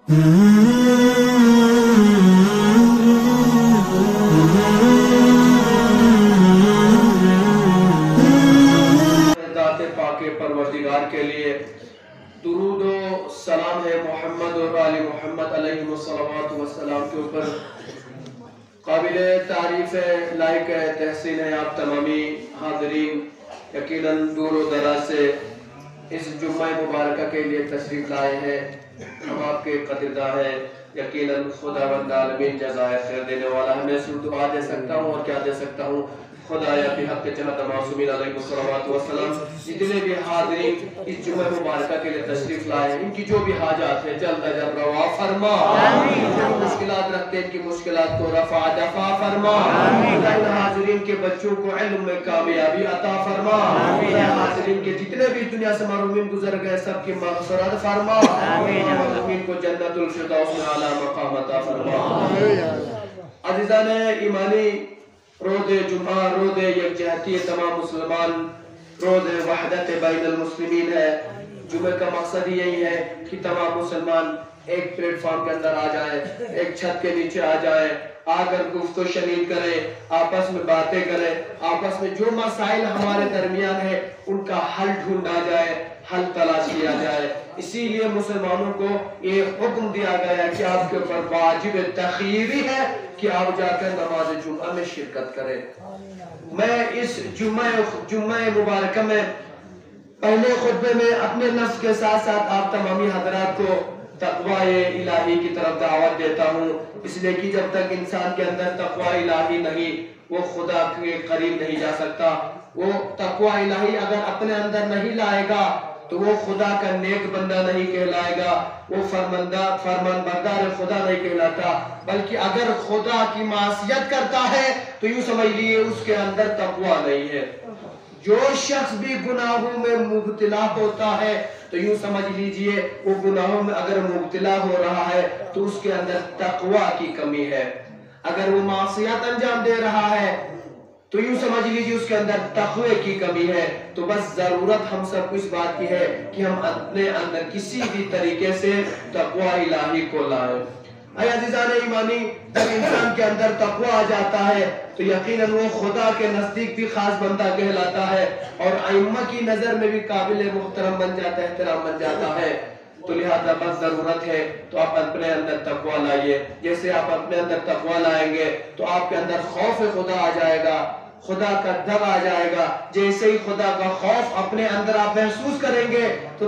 ذات پاک پروردگار کے لیے درود و سلام ہے محمد اور آل محمد علیہ السلام کے اوپر۔ قابل تعریف ہے، لائق ہے، تحسین ہے آپ تمامی حاضرین یقیناً دور و دراز سے اس جمعہ مبارکہ کے لیے تشریف لائے ہیں۔ ہم آپ کے قدرداں ہیں، یقیناً خداوند عالمین جزائے خیر دینے والا۔ میں صرف دعا دے سکتا ہوں اور کیا دے سکتا ہوں، خدایا بحق جہت معصومین علیہ السلام جتنے بھی حاضرین اس جمعہ مبارکہ کے لیے تشریف لائے ہیں، ان کی جو بھی حاجات ہیں جلد از جلد روا فرما، جو مشکلات رکھتے ہیں ان کی مشکلات کو رفع دفع فرما، ان حاضرین کے بچوں کو علم میں کامیابی عطا فرما، حاضرین کے جتنے بھی دنیا سے محرومین گزر گئے سب کی مغفرت فرما، محرومین کو جنت الفردوس میں اعلیٰ مقام عطا فرما۔ عزیزان ایمانی، روز جمعہ روز یکجہتی تمام مسلمان، روز وحدت بین المسلمین ہے۔ جمعہ کا مقصد یہی ہے کہ تمام مسلمان ایک پلیٹ فارم کے اندر آ جائیں، ایک چھت کے نیچے آ جائیں، آ کر گفت و شنید کریں، آپس میں باتیں کریں، آپس میں جو مسائل ہمارے درمیان ہے ان کا حل ڈھونڈا جائے، حل تلاش کیا جائے۔ اسی لیے مسلمانوں کو یہ حکم دیا گیا ہے کہ آپ کے اوپر واجب تخیری ہے کہ آپ جا کر نماز جمعہ میں شرکت کریں۔ میں اس جمعہ مبارکہ میں پہلے خطبے میں اپنے نفس کے ساتھ ساتھ آپ تمامی حضرات کو تقوی الہی کی طرف دعوت دیتا ہوں، اس لیے کہ جب تک انسان کے اندر تقوی الہی نہیں وہ خدا کے قریب نہیں جا سکتا۔ وہ تقوی الہی اگر اپنے اندر نہیں لائے گا تو وہ خدا کا نیک بندہ نہیں کہلائے گا، وہ فرمان بردار خدا نہیں کہلاتا، بلکہ اگر خدا کی معصیت کرتا ہے تو یوں سمجھ لیے اس کے اندر تقوی نہیں ہے۔ جو شخص بھی گناہوں میں مبتلا ہوتا ہے تو یوں سمجھ لیجئے وہ گناہوں میں اگر مبتلا ہو رہا ہے تو اس کے اندر تقوی کی کمی ہے۔ اگر وہ معصیت انجام دے رہا ہے تو یوں سمجھ لیجئے اس کے اندر تقوی کی کمی ہے۔ تو بس ضرورت ہم سب کو اس بات کی ہے کہ ہم اپنے اندر کسی بھی طریقے سے تقوی الہی کو لائیں۔ اے عزیزان ایمانی، جب انسان کے اندر تقوی آ جاتا ہے تو یقیناً وہ خدا کے نزدیک بھی خاص بندہ کہلاتا ہے اور ائمہ کی نظر میں بھی قابل محترم بن جاتا ہے، احترام بن جاتا ہے۔ تو لہذا بس ضرورت ہے تو آپ اپنے اندر تقوی لائیے۔ جیسے آپ اپنے اندر تقوی لائیں گے تو آپ کے اندر خوف خدا آ جائے گا، خدا کا ڈر آ جائے گا۔ جیسے ہی خدا کا خوف اپنے اندر آپ محسوس کریں گے تو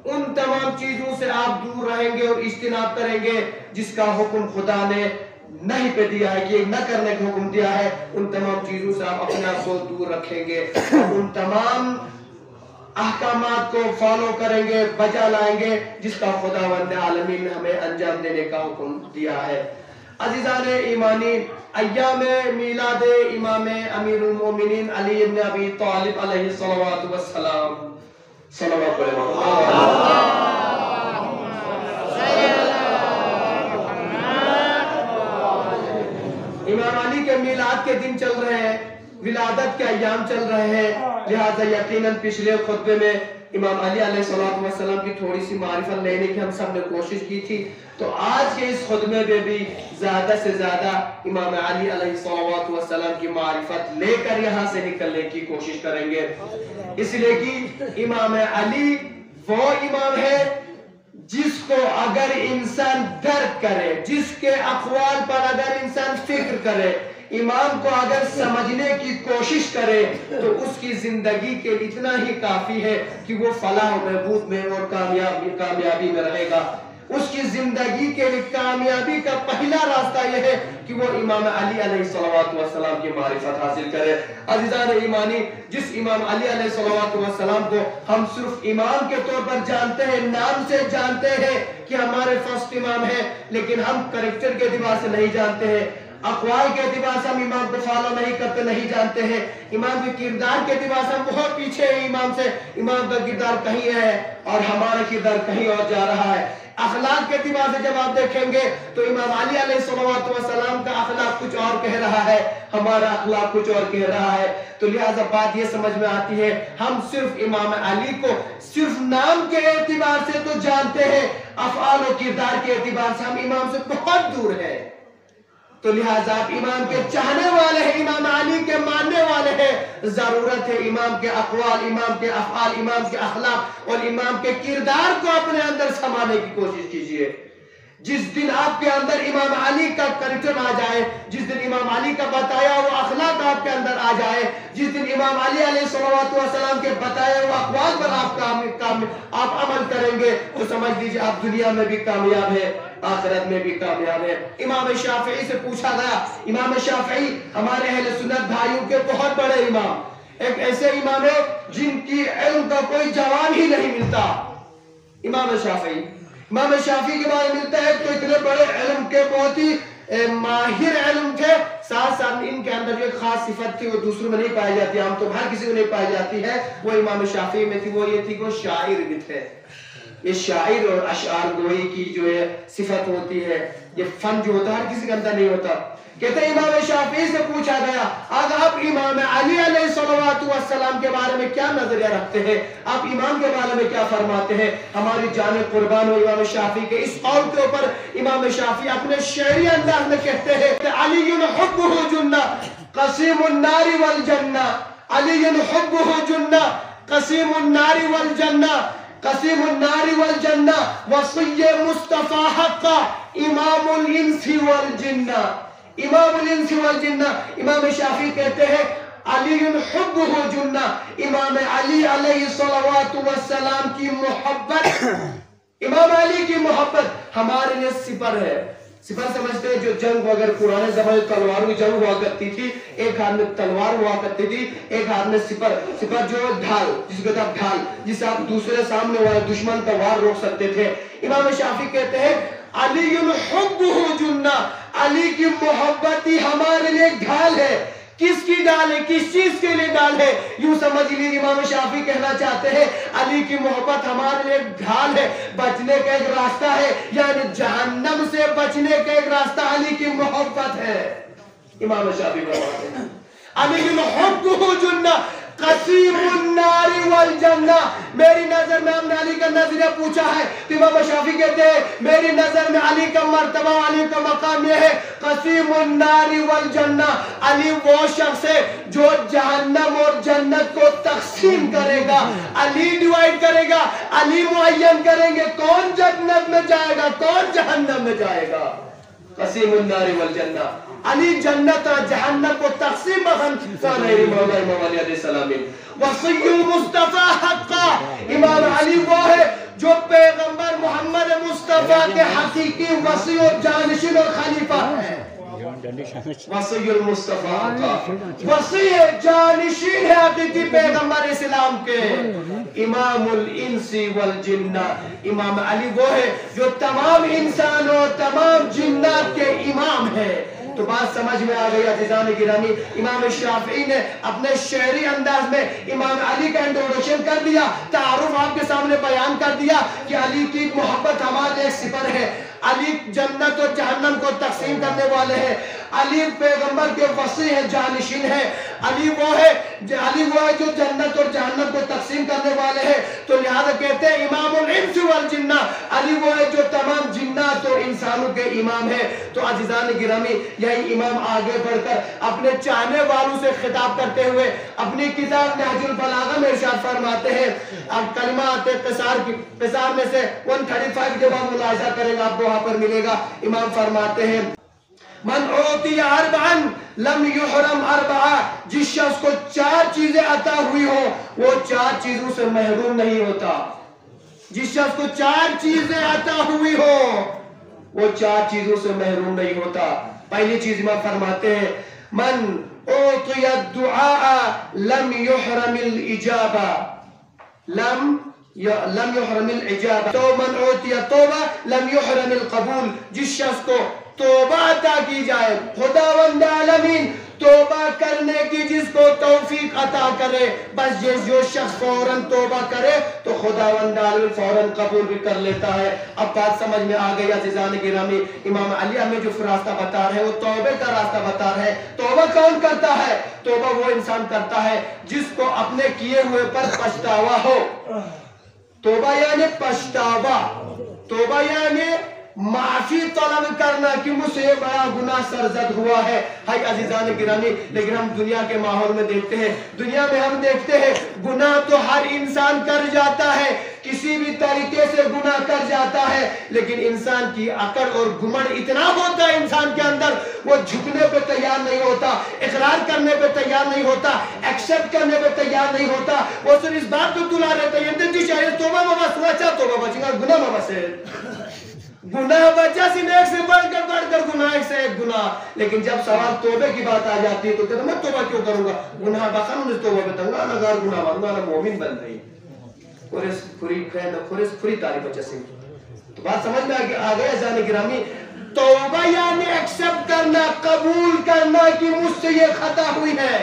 ان تمام چیزوں سے آپ دور رہیں گے اور اجتناب کریں گے جس کا حکم خدا نے نہیں پہ دیا ہے کہ یہ نہ کرنے کا حکم دیا ہے، ان تمام چیزوں سے آپ اپنے آپ کو دور رکھیں گے، ان تمام احکامات کو فالو کریں گے، بجا لائیں گے جس کا خداوند عالمین نے ہمیں انجام دینے کا حکم دیا ہے۔ عزیزان ایمانی، ایام میلاد امام امیر المومنین علی بن ابی طالب علیہ السلام صلوات امام علی کے میلاد کے دن چل رہے ہیں، ولادت کے ایام چل رہے ہیں، لہذا یقیناً پچھلے خطبے میں امام علی علیہ السلام کی تھوڑی سی معرفت لینے کی ہم سب نے کوشش کی تھی، تو آج کے اس خطبے میں بھی زیادہ سے زیادہ امام علی علیہ السلام کی معرفت لے کر یہاں سے نکلنے کی کوشش کریں گے، اس لیے کہ امام علی وہ امام ہے جس کو اگر انسان درک کرے، جس کے اقوال پر اگر انسان فکر کرے، امام کو اگر سمجھنے کی کوشش کرے تو اس کی زندگی کے اتنا ہی کافی ہے کہ وہ فلاح و بہبود میں اور کامیابی میں رہے گا۔ اس کی زندگی کے لیے کامیابی کا پہلا راستہ یہ ہے کہ وہ امام علی علیہ السلام کی معرفت حاصل کرے۔ عزیزان ایمانی، جس امام علی علیہ السلام کو ہم صرف امام کے طور پر جانتے ہیں، نام سے جانتے ہیں کہ ہمارے فرسٹ امام ہیں، لیکن ہم کریکٹر کے اعتبار سے نہیں جانتے ہیں، اقوال کے اعتبار سے ہم امام کو فالو نہیں کرتے، نہیں جانتے ہیں، امام کے کردار کے اعتبار سے ہم بہت پیچھے ہیں امام سے، امام کا کردار کہیں ہے اور ہمارا کردار کہیں اور جا رہا ہے۔ اخلاق کے اعتبار سے جب آپ دیکھیں گے تو امام علی علیہ السلام کا اخلاق کچھ اور کہہ رہا ہے، ہمارا اخلاق کچھ اور کہہ رہا ہے. تو لہٰذا بات یہ سمجھ میں آتی ہے، ہم صرف امام علی کو صرف نام کے اعتبار سے تو جانتے ہیں، افعال و کردار کے اعتبار سے ہم امام سے بہت دور ہیں. تو لہٰذا آپ امام کے چاہنے والے ہیں، امام علی کے ماننے والے ہیں، ضرورت ہے امام کے اقوال، امام کے افعال، امام کے اخلاق اور امام کے کردار کو اپنے اندر سمانے کی کوشش کیجئے. جس دن آپ کے اندر امام علی کا کریکٹر آ جائے، جس دن امام علی کا بتایا وہ اخلاق آپ کے اندر آ جائے، جس دن امام علی علیہ السلام کے بتایا وہ اقوال پر آپ عمل کریں گے تو سمجھ لیجئے آپ دنیا میں بھی کامیاب ہے، آخرت میں بھی کامیاب ہے. امام شافعی سے پوچھا گیا، امام شافعی ہمارے اہل سنت بھائیوں کے بہت بڑے امام، ایک ایسے امام ہے جن کی علم کا کوئی جواب ہی نہیں ملتا. امام شافعی کے بارے میں ملتا ہے تو اتنے بڑے علم کے بہت ہی ماہر علم تھے، ساتھ ساتھ ان کے اندر جو ایک خاص صفت تھی وہ دوسروں میں نہیں پائی جاتی، عام تو ہر کسی کو نہیں پائی جاتی ہے، وہ امام شافعی میں تھی. وہ یہ تھی کہ وہ شاعر بھی تھے. یہ شاعر اور اشعار گوئی کی جو صفت ہوتی ہے، یہ فن جو ہوتا ہے ہر کسی کے اندر نہیں ہوتا. کہتے ہیں امام شافعی سے پوچھا گیا اگر آپ امام علی علیہ السلام کے بارے میں کیا نظریہ رکھتے ہیں، آپ امام کے بارے میں کیا فرماتے ہیں؟ ہماری جان قربان ہو امام شافعی کے اس قول کے اوپر. امام شافعی اپنے شعری انداز میں کہتے ہیں علی حبہ جنہ قسیم النار والجنہ، علی حبہ جنہ قسیم النار والجنہ، قسیم النار والجنہ وصی مصطفیٰ حقا امام الانس والجنہ. امام الانس والجنہ. امام شافعی کہتے ہیں علی حبہ جنہ، امام علی علیہ السلام کی محبت، امام علی کی محبت ہمارے لیے سپر ہے. سپر سمجھتے ہیں جو جنگ وغیرہ پرانے زمانے تلواروں کی جنگ ہوا کرتی تھی، ایک ہاتھ میں تلوار ہوا کرتی تھی، ایک ہاتھ میں سپر. سپر جو ڈھال، جس کو کہتے ہیں ڈھال، جس سے آپ دوسرے سامنے والے دشمن کا وار روک سکتے تھے. امام شافعی کہتے ہیں علی حبہ جنہ، علی کی محبت ہی ہمارے لیے ڈھال ہے. کس کی ڈال ہے؟ کس چیز کے لیے ڈال ہے؟ یوں سمجھ لیجیے امام شافعی کہنا چاہتے ہیں علی کی محبت ہمارے لیے ڈھال ہے، بچنے کا ایک راستہ ہے، یعنی جہنم سے بچنے کا ایک راستہ علی کی محبت ہے. امام شافعی فرماتے ہیں علی حبہ جنہ قسیم النار والجنہ. میری نظر میں ہم نے علی کا نظریہ پوچھا ہے تو امام شافعی کہتے ہیں میری نظر میں علی کا مرتبہ، علی کا مقام یہ ہے قسیم النار والجنہ. علی وہ شخص ہے جو جہنم اور جنت کو تقسیم کرے گا، علی ڈیوائیڈ کرے گا، علی معین کریں گے کون جنت میں جائے گا کون جہنم میں جائے گا. قسیم النار والجنہ، علی جنت اور جہنم کو تقسیم مولا امام علی علیہ السلام. وصی المصطفیٰ حقا، امام علی وہ ہے جو پیغمبر محمد مصطفیٰ کے حقیقی وصی اور جانشین اور خلیفہ ہے. وصی المصطفیٰ حقا، وصی جانشین ہے حقیقی پیغمبر اسلام کے. امام الانس والجنہ، امام علی وہ ہے جو تمام انسان اور تمام جنات کے امام ہے. تو بات سمجھ میں آ گئی عزیزان گرامی. امام شافعی نے اپنے شعری انداز میں امام علی کا انٹروڈکشن کر دیا، تعارف آپ کے سامنے بیان کر دیا کہ علی کی محبت ہمارے ایک سپر ہے. علی جنت اور جہنم کو تقسیم کرنے والے ہیں. علی پیغمبر کے وصی ہے، جانشین ہے. علی وہ ہے جو جنت اور جہنم کو تقسیم کرنے والے ہیں. تو لہذا کہتے ہیں امام الانس والجنہ، علی وہ ہے جو تمام جنات اور انسانوں کے امام ہے. تو عزیزان گرامی یہی امام آگے بڑھ کر اپنے چاہنے والوں سے خطاب کرتے ہوئے اپنی کتاب نہج البلاغہ میں ارشاد فرماتے ہیں. اب کلمات قصار میں سے 135 جب آپ ملاحظہ کریں گا آپ کو وہاں پر ملے گا. امام فرماتے ہیں من اوتی اربعا لم یحرم اربعا، جس شخص کو 4 چیزیں عطا ہوئی ہو وہ 4 چیزوں سے محروم نہیں ہوتا. جس شخص کو 4 چیزیں عطا ہوئی ہو وہ 4 چیزوں سے محروم نہیں ہوتا. پہلی چیز امام فرماتے ہیں من اوتی الدعاء لم یحرم الاجابہ، لم یحرم الاجابہ. تو من اوتی التوبہ لم یحرم القبول، جس شخص کو توبہ عطا کی جائے، خداوند عالمین توبہ کرنے کی جس کو توفیق عطا کرے، بس جو شخص فوراً توبہ کرے تو خداوند عالم فوراً قبول بھی کر لیتا ہے۔ اب بات سمجھ میں آ گئی عزیزان گرامی، امام علی ہمیں جو راستہ بتا رہے ہیں وہ توبہ کا راستہ بتا رہے ہیں۔ توبہ کون کرتا ہے؟ توبہ وہ انسان کرتا ہے جس کو اپنے کیے ہوئے پر پچھتاوا ہو۔ توبہ یعنی پچھتاوا، توبہ یعنی معافی طلب کرنا کہ مجھ سے یہ بڑا گناہ سرزد ہوا ہے۔ ہائی عزیزان گرامی، لیکن ہم دنیا کے ماحول میں دیکھتے ہیں، دنیا میں ہم دیکھتے ہیں گناہ تو ہر انسان کر جاتا ہے، کسی بھی طریقے سے گناہ کر جاتا ہے، لیکن انسان کی عقل اور گمنڈ اتنا ہوتا ہے انسان کے اندر، وہ جھکنے پہ تیار نہیں ہوتا، اقرار کرنے پہ تیار نہیں ہوتا، ایکسپٹ کرنے پہ تیار نہیں ہوتا۔ وہ صرف اس بات کو تلا رہتا ہے کہ شاید توبہ مبا سوچا توبہ بچے گا، گناہ مبا سے گناہ بچہ سن ایک سے بڑھ کر گناہ، ایک سے ایک گناہ۔ لیکن جب سوال توبہ کی بات آ جاتی ہے تو کہتا میں توبہ کیوں کروں گا؟ گناہ بخن انہیں توبہ بتاؤں گا، نگار گناہ باروں گا، مومن بن رہی کھری تاری بچہ سے۔ تو بات سمجھ میں آ گیا جانے گرامی، توبہ یعنی ایکسپٹ کرنا، قبول کرنا کہ مجھ سے یہ خطا ہوئی ہے،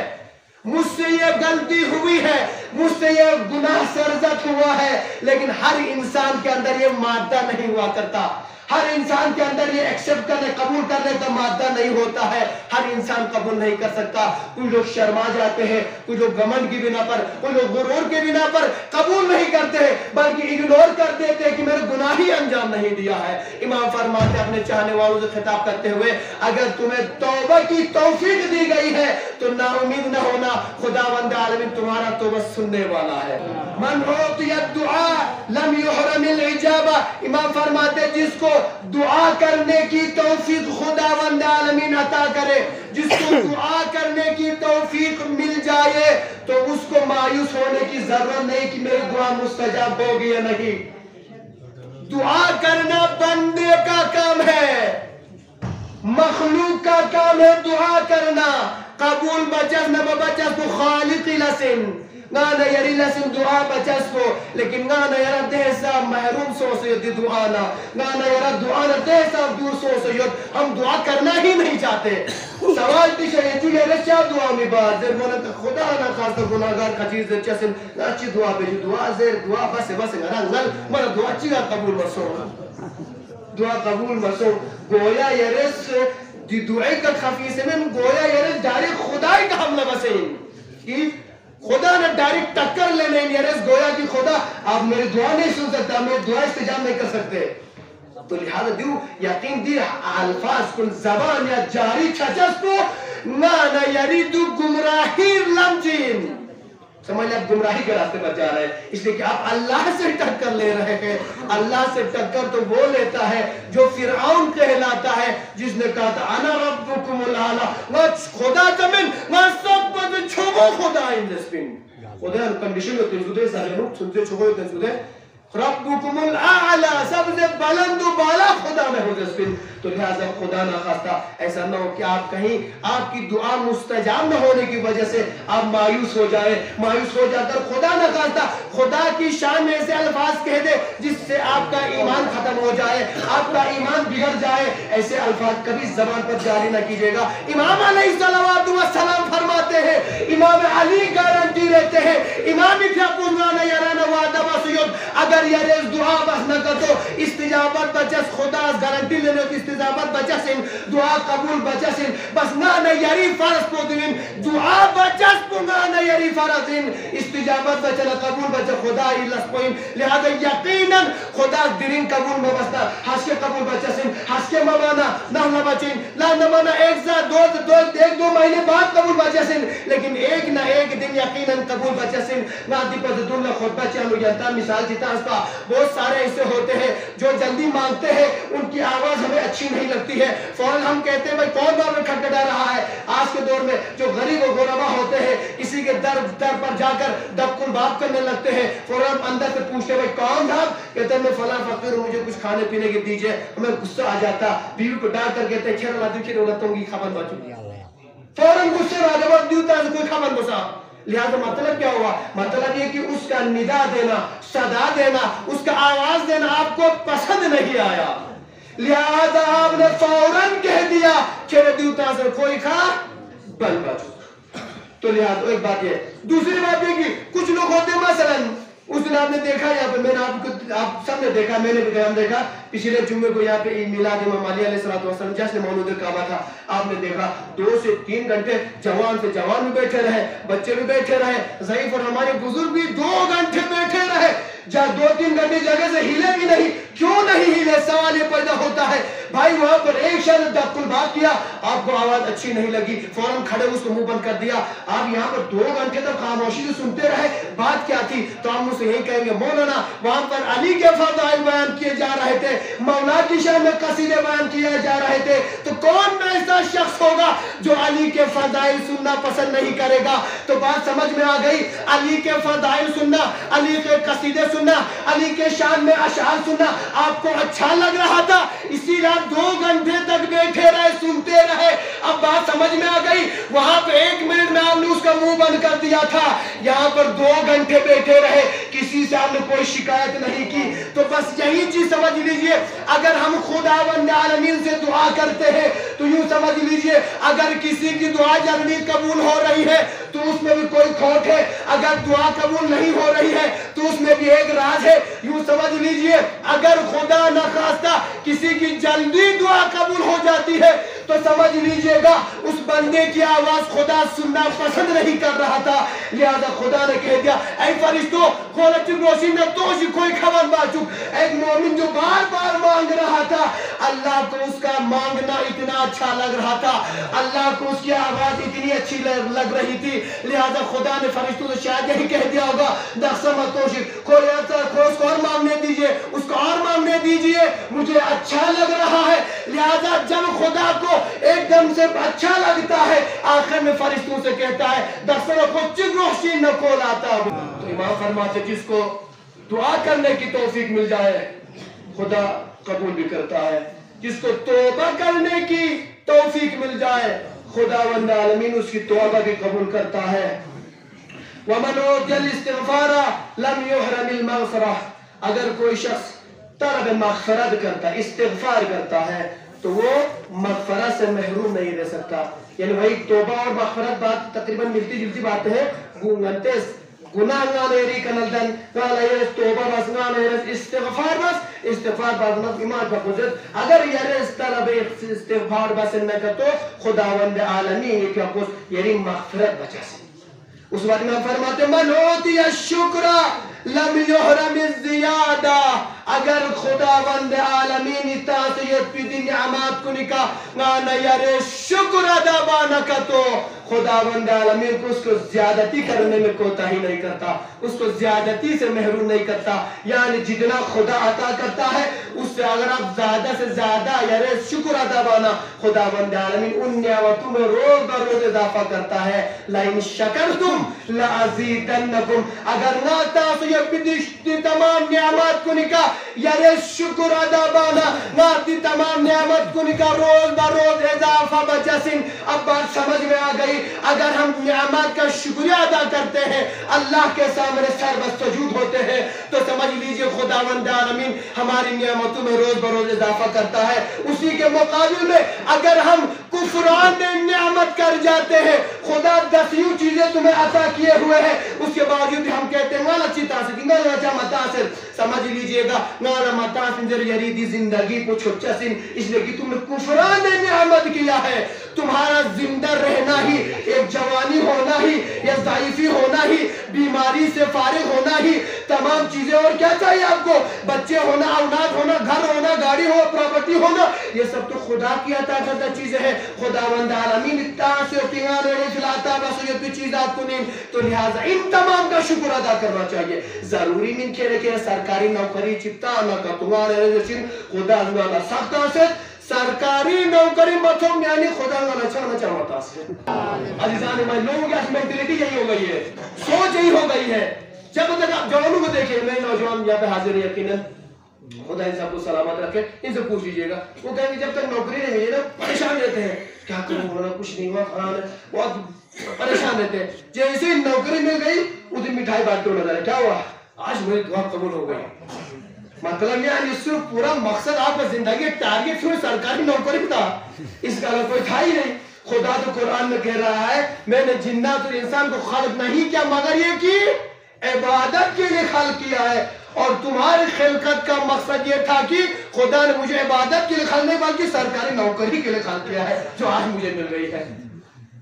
مجھ سے یہ غلطی ہوئی ہے، مجھ سے یہ گناہ سرزد ہوا ہے۔ لیکن ہر انسان کے اندر یہ مادہ نہیں ہوا کرتا، ہر انسان کے اندر یہ ایکسپٹ کرنے قبول کرنے کا مادہ نہیں ہوتا ہے، ہر انسان قبول نہیں کر سکتا۔ کچھ لوگ شرما جاتے ہیں، کچھ لوگ گھمنڈ کی بنا پر، کچھ لوگ غرور کی بنا پر قبول نہیں کرتے ہیں بلکہ اگنور کر دیتے ہیں کہ میں نے گناہ ہی انجام نہیں دیا ہے۔ امام فرماتے اپنے چاہنے والوں سے خطاب کرتے ہوئے، اگر تمہیں توبہ کی توفیق دی گئی ہے تو نا امید نہ ہونا، خداوند عالمین تمہارا توبہ سننے والا ہے۔ من اعطی الدعاء لم یحرم الاجابہ، امام فرماتے جس کو دعا کرنے کی توفیق خداوند عالمین عطا کرے، جس کو دعا کرنے کی توفیق مل جائے تو اس کو مایوس ہونے کی ضرورت نہیں کہ میری دعا مستجاب ہوگی یا نہیں۔ دعا کرنا بندے کا کام ہے، مخلوق کا کام ہے دعا کرنا۔ قبول بچس نہ بچس کو خالق لسن گانا یری لسن دعا بچس کو، لیکن گانا یرا دیسا محروم سو سید دعانا، گانا یرا دعانا دیسا دور سو سید، ہم دعا کرنا ہی نہیں چاہتے۔ سوال تیشہ یہ جو یہ رچا دعا میں بات زیر مولا خدا نہ خواستہ گناہگار خچیز در چسن اچھی دعا بیجو، دعا زیر دعا بس گنا نل مانا دعا چیگا قبول بسو، دعا قبول بسو۔ گویا یرس دی دعائی کا خفیص میں گویا یرس داری خدای کا حملہ بسیں، خدا نے ڈائریکٹ ٹکر لینے یرس گویا کہ خدا آپ میری دعا نہیں سن سکتا، میری دعا استجاب نہیں کر سکتے۔ تو لہذا دیو یقین دی الفاظ کن زبان یا جاری چھچس کو نانا یریدو گمراہی لمجین، سمجھ لیں آپ گمراہی کے راستے پر جا رہے ہیں، اس لئے کہ آپ اللہ سے ٹکر لے رہے ہیں۔ اللہ سے ٹکر تو وہ لیتا ہے جو فرعون کہلاتا ہے، جس نے کہا تھا انا ربکم الاعلی، میں خدا تمن میں سب پر چھوڑو خدا اندسپن، خدا کنڈیشن ہوتے ہیں سارے لوگ سنتے چھوڑو ہوتے ہیں ربکم الاعلی، سب سے بلند و بالا خدا میں ہو جسپن۔ تو لہذا خدا نہ خواستہ ایسا نہ ہو کہ آپ کہیں آپ کی دعا مستجاب نہ ہونے کی وجہ سے آپ مایوس ہو جائے، مایوس ہو جا کر خدا نہ خواستہ خدا کی شان میں ایسے الفاظ کہہ دے جس سے آپ کا ایمان ختم ہو جائے، آپ کا ایمان بگڑ جائے، ایسے الفاظ کبھی زبان پر جاری نہ کیجیے گا۔ امام علیہ السلام فرماتے ہیں، امام علی گارنٹی رہتے ہیں، امام اتیاقونانا یرانا وعدہ سید، اگر یریز دعا بس نہ کرتو استجابت بچس خدا گارنٹی لینے تو استجابت بچسن، دعا قبول بچسن، بس نانا یری فرض کو دوین، دعا بچس کو نانا یری فرضن، استجابت بچنا قبول بچ خدا ایلس پوئن، لہذا یقیناً خدا درین قبول مبستا، حس کے قبول بچسن، حس کے مبانا نہ بچین، لا نمانا ایک دو مہینے بعد قبول بچسن، لیکن ایک نہ ایک دن یقیناً قبول بچسن۔ نا دی پر دنیا خطبہ چلو جانتا مثال جیتا اس کا بہت سارے ایسے ہوتے ہیں جو جلدی مانگتے ہیں، ان کی آواز ہمیں اچھی نہیں لگتی ہے، فوراً ہم کہتے ہیں بھائی کون دور میں کھٹکھٹا رہا ہے۔ آج کے دور میں جو غریب و غربا ہوتے ہیں کسی کے در پر جا کر دبکن باب کرنے لگتے ہیں، فوراً اندر سے پوچھتے ہیں بھائی کون صاحب، کہتے ہیں میں فلاں فقیر ہوں، مجھے کچھ کھانے پینے کے دیجئے، ہمیں غصہ آ جاتا، بیوی کو ڈال کر کہتے ہیں چھر اللہ دیکھے رولتوں کی خبر بچوں، فوراً غصے میں آجا وقت دیوتا ہے کوئی خبر بسا۔ لہذا مطلب کیا ہوا؟ مطلب یہ کہ اس کا ندا دینا، صدا دینا، اس کا آواز دینا آپ کو پسند نہیں آیا، لہذا آپ نے فوراً کہہ دیا چھر دیوتا سے کوئی کھا بن بچو. تو لہٰذا ایک بات یہ. دوسری بات یہ کہ کچھ لوگ ہوتے ہیں مثلاً اس دن آپ نے دیکھا یہاں پہ، میں نے آپ سب نے دیکھا، میں نے بھی قیام دیکھا، پچھلے جمعے کو یہاں پہ میلاد امام علی علیہ السلام جشن مولود کعبہ تھا. آپ نے دیکھا 2 سے 3 گھنٹے جوان سے جوان بھی بیٹھے رہے، بچے بھی بیٹھے رہے، ضعیف اور ہمارے بزرگ بھی 2 گھنٹے بیٹھے رہے. جہاں 2-3 گھنٹے جگہ سے ہلے بھی نہیں. کیوں نہیں ہلے؟ سوال یہ پیدا ہوتا ہے. بھائی وہاں پر ایک شخص دقل بات کیا، آپ کو آواز اچھی نہیں لگی، فوراً کھڑے اس کو منہ بند کر دیا. آپ یہاں پر 2 گھنٹے تک خاموشی سے سنتے رہے. بات کیا تھی؟ تو ہم اسے یہی کہیں گے مولانا وہاں پر علی کے فضائل بیان کیے جا رہے تھے، مولا کی شان میں قصیدے بیان کیے جا رہے تھے. تو کون ایسا شخص ہوگا جو علی کے فضائل سننا پسند نہیں کرے گا؟ تو بات سمجھ میں آ گئی. علی کے فضائل سننا، علی کے قصیدے سننا، علی کے شان میں اشعار سننا آپ کو اچھا لگ رہا تھا، اسی لیے 2 گھنٹے تک بیٹھے رہے، سنتے رہے. اب بات سمجھ میں آ گئی. وہاں پہ 1 منٹ میں آپ نے اس کا منہ بند کر دیا تھا، یہاں پر 2 گھنٹے بیٹھے رہے، کسی سے آپ نے کوئی شکایت نہیں کی. تو بس یہی چیز سمجھ لیجئے. اگر ہم خداوند عالمین سے دعا کرتے ہیں تو یوں سمجھ لیجئے اگر کسی کی دعا جلدی قبول ہو رہی ہے تو اس میں بھی کوئی کھوٹ ہے، اگر دعا قبول نہیں ہو رہی ہے تو اس میں بھی ایک راز ہے. یوں سمجھ لیجئے اگر خدا نخواستہ کسی کی جلدی دعا قبول ہو جاتی ہے تو سمجھ لیجئے گا اس بندے کی آواز خدا سننا پسند نہیں کر رہا تھا. لہذا خدا نے کہہ دیا اے فرشتوں خولت روشی میں توشی کوئی خبر باچک. ایک مومن جو بار بار مانگ رہا تھا، اللہ کو اس کا مانگنا اتنا اچھا لگ رہا تھا، اللہ کو اس کی آواز اتنی اچھی لگ رہی تھی، لہذا خدا نے فرشتوں سے شاید یہی کہہ دیا ہوگا دخسمہ توشی اس کو اور مانگنے دیجئے، اس کو اور مانگنے دیجئے، مجھے اچھا لگ رہا ہے. لہذا جب خدا کو ایک دم سے اچھا لگتا ہے آخر میں فرشتوں سے کہتا ہے دخسمہ کو چگروشی نہ کھول آتا. تو امام فرماتے جس کو دعا کرنے کی توفیق مل جائے خدا قبول بھی کرتا ہے، جس کو توبہ کرنے کی توفیق مل جائے خداوند عالمین اس کی توبہ بھی قبول کرتا ہے. وَمَنْ أُوتِيَ الْإِسْتِغْفَارَ لَمْ يُحْرَمِ الْمَغْفِرَةَ. اگر کوئی شخص طلب مغفرت کرتا ہے، استغفار کرتا ہے تو وہ مغفرت سے محروم نہیں رہ سکتا. یعنی وہی توبہ اور مغفرت بات تقریباً ملتی جلتی بات ہے. گناہ نانے کنالدن قال ایرس توبہ بس نانے استغفار بس استغفار بس نانے ایمان پر قدرت. اگر یرس طلب استغفار بس نکا تو خداوند عالمین کی اپوس یعنی مغفرت بچا سی. اس وقت میں فرماتے من اوتی الشکر لم یحرم الزیادہ. اگر خداوند عالمین اطاعت پیدی نعمات کو نکا نانا یرے شکر ادا بانکا تو خداوند عالمین کو اس کو زیادتی کرنے میں کوتاہی نہیں کرتا، اس کو زیادتی سے محروم نہیں کرتا. یعنی جتنا خدا عطا کرتا ہے اس سے اگر آپ زیادہ سے زیادہ یعنی شکر ادا بانا خداوند عالمین ان نعمتوں میں روز بر روز اضافہ کرتا ہے. لَإِن شَكَرْتُمْ لَأَزِيدَنَّكُمْ. اگر نہ تاسو یہ تمام نعمات کو نکا یعنی شکر ادا بانا نہ دی تمام نعمت کو نکا روز بر روز اضافہ بچسن. اب بات سمجھ میں آ گئی. اگر ہم نعمت کا شکریہ ادا کرتے ہیں، اللہ کے سامنے سر بس سجود ہوتے ہیں، تو سمجھ لیجئے خداوند عالمین ہماری نعمتوں میں روز بروز اضافہ کرتا ہے. اسی کے مقابل میں اگر ہم کفران نعمت کر جاتے ہیں، خدا 10 چیزیں تمہیں عطا کیے ہوئے ہیں، اس کے باوجود ہم کہتے ہیں نالا اچھی تاثر کی نالا اچھا متاثر. سمجھ لیجئے گا نالا متاثر جر یریدی زندگی کو چھوچا سن، اس لئے کہ تم نے کفران نعمت کیا ہے. تمہارا زندہ رہنا ہی، ایک جوانی ہونا ہی، یا ضعیفی ہونا ہی، بیماری سے فارغ ہونا ہی، تمام چیزیں. اور کیا چاہیے آپ کو؟ بچے ہونا، اولاد ہونا، گھر ہونا، گاڑی ہو، پراپرٹی ہونا، یہ سب تو خدا کی عطا کردہ چیزیں ہیں. خداوند عالمین اتنا سے تیغان رہے فلاتا بس یہ چیز آپ کو نہیں. تو لہٰذا ان تمام کا شکر ادا کرنا چاہیے. ضروری نہیں کہہ رہے سرکاری نوکری چپتا نہ کا تمہارے رہے خدا اللہ سخت سے سرکاری نوکری مطلب یعنی خدا اللہ چاہنا چاہتا ہے. عزیزان میں لوگوں کی مینٹلٹی یہی ہو گئی ہے، سوچ یہی ہو گئی ہے. جب تک آپ جوانوں کو دیکھیں، میں نوجوان یہاں پہ حاضر یقیناً خدا ان سب کو سلامت رکھے، ان سے پوچھ لیجئے گا. وہ کہیں گے جب تک نوکری نہیں ملی نا پریشان رہتے ہیں، کیا کروں ہونا کچھ نہیں ہوا فلان ہے، بہت پریشان رہتے ہیں. جیسے نوکری مل گئی اس دن مٹھائی بانٹتے ہونے لگا، کیا ہوا آج میری دعا قبول ہو گئی. مطلب یعنی اس سے پورا مقصد آپ کا زندگی ٹارگٹ صرف سرکاری نوکری تھا، اس کا کوئی تھا ہی نہیں. خدا تو قرآن میں کہہ رہا ہے میں نے جنات اور انسان کو خلق نہیں کیا مگر یہ کی عبادت کے لیے خلق کیا ہے، اور تمہاری خلقت کا مقصد یہ تھا کہ خدا نے مجھے عبادت کے لیے خلق نہیں بلکہ سرکاری نوکری کے لیے خلق کیا ہے جو آج مجھے مل رہی ہے۔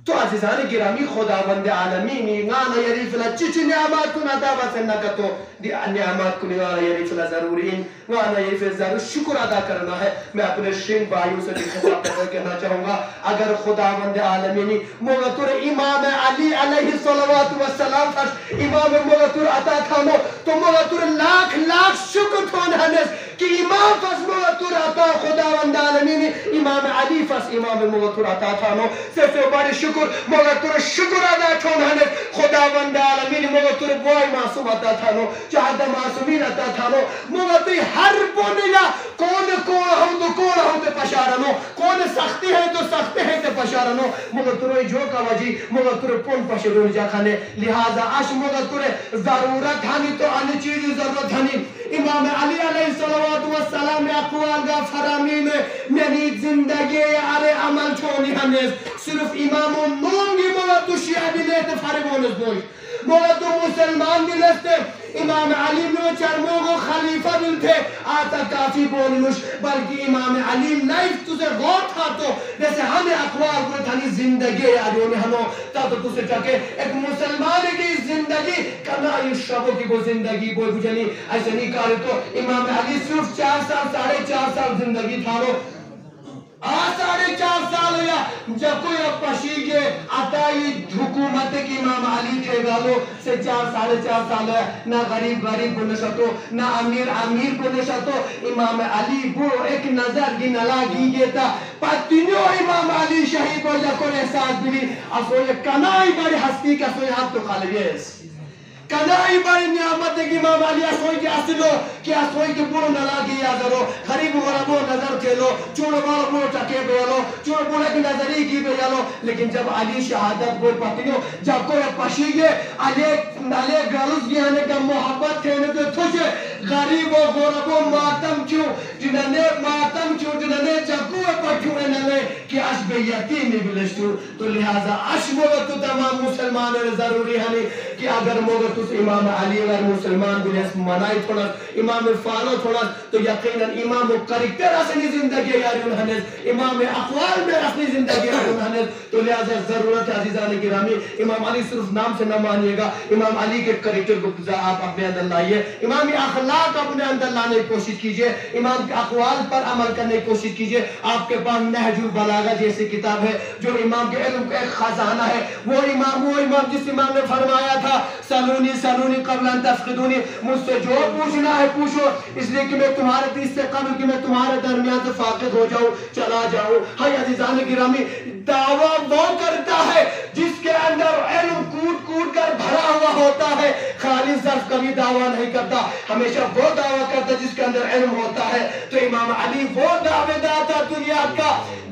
تو عزیزان گرامی خداوند عالمینی غانا یریف لا چچ نعمات کن عطا بسنکتو دی نعمات کن غانا یریف لا ضرورین غانا یریف ضرور شکر ادا کرنا ہے۔ میں اپنے شرین بھائیوں سے بھی خطاب کہنا چاہوں گا اگر خداوند عالمینی مغتر امام علی علیہ الصلوات والسلام فرش امام مغتر عطا تھانو تو مغتر لاکھ لاکھ شکر تھون ہنس کہ امام فس مغتر عطا خداوند عالمینی امام علی فس امام مغتر عطا تھانو سے باری شکر مغتر شکر ادا تھون ہنس خداوند عالمینی مغتر بوئی معصوم عطا تھانو چاہد معصومین عطا تھانو مغتر ہر بنیا کون تے پشارنو کون سختی ہے تو سختی ہے تے پشارنو مغتر جو کا وجی مغتر پون پشرون جا کھانے لہذا اش مغتر ضرورت ہنی تو ان چیزی ضرورت ہنی امام علی علیہ السلام اقوال گا فرامین میری زندگی ارے عمل چھونی ہنیز صرف امام نونگی مغتر شیعہ بھی لیتے فرمونس بوش مغتر مسلمان بھی لیتے امام علی میں چرموگ و خلیفہ بھی تھے آتا کافی بولنش بلکہ امام علی لائف تُسے غور تھا تو جیسے ہمیں اقوال کو تھانی زندگی آدھونی ہموں تا تو تُسے چاکے ایک مسلمان کی زندگی کنائی شبوں کی وہ زندگی بوئی بجنی ایسے نہیں کہا تو امام علی صرف 4 سال 4.5 سال زندگی تھا لو 4.5 سال یا جب کوئی پشی کے عطائی حکومت کی امام علی کے گالو سے 4.5 سال ہے نہ غریب کو نشتو نہ امیر کو نشتو امام علی برو ایک نظر کی نلا گی گیتا پتنیو امام علی شہید کو جکو احساس بھی اسو یہ کنائی بڑی ہستی کا سوئی حق تو خالبیس کنائی بڑی نعمت ہے کہ امام علی اسوئی کی اصلو کہ اسوئی کی پورو نلاگی یادرو غریب غربو نظر کھیلو چوڑ بارو پورو چکے بیالو چوڑ پورو کی نظری کی بیالو لیکن جب علی شہادت بول پتنیو جب کوئی پشی گے علی گرز گیانے کا محبت تھینے تو تجھے غریب و غربو ماتم کیوں جنہنے جگوے پٹھوئے نلے کہ اش بے یتیمی بلشتو تو لہذا اش موگتو تمام مسلمان ضروری ہنی کہ اگر موگتو امام علی اگر مسلمان بلیس منائی تھوڑا امام فالو تھوڑا تو یقیناً امام کریکٹر اصلی زندگی یاریون ہنیز امام اقوال میں اصلی زندگی یاریون ہنیز تو لہذا ضرورت ہے عزیزان گرامی امام علی صرف نام سے نہ مانیے گا امام علی کے کریکٹر کو آپ اپنے اندر لائیے امام اخلاق اپنے اندر لانے کی کوشش کیجئے امام کے اقوال پر عمل کرنے کی کوشش کیجئے آپ کے پاس نہج البلاغہ جیسی کتاب ہے جو امام کے علم کا ایک خزانہ ہے وہ امام جس امام نے فرمایا تھا سلونی قبل ان تفقدونی مجھ سے جو پوچھنا ہے پوچھو اس لیے کہ میں تمہارے تیس سے قبل کہ میں تمہارے درمیان سے فاقد ہو جاؤں چلا جاؤں ہائی عزیزان گرامی دعویٰ وہ کرتا ہے جس کے اندر علم کود کر بھرا ہوا ہوتا ہے خالی ظرف کبھی دعویٰ نہیں کرتا ہمیشہ وہ دعویٰ کرتا جس کے اندر علم ہوتا ہے تو امام علی وہ دعوے دار تھا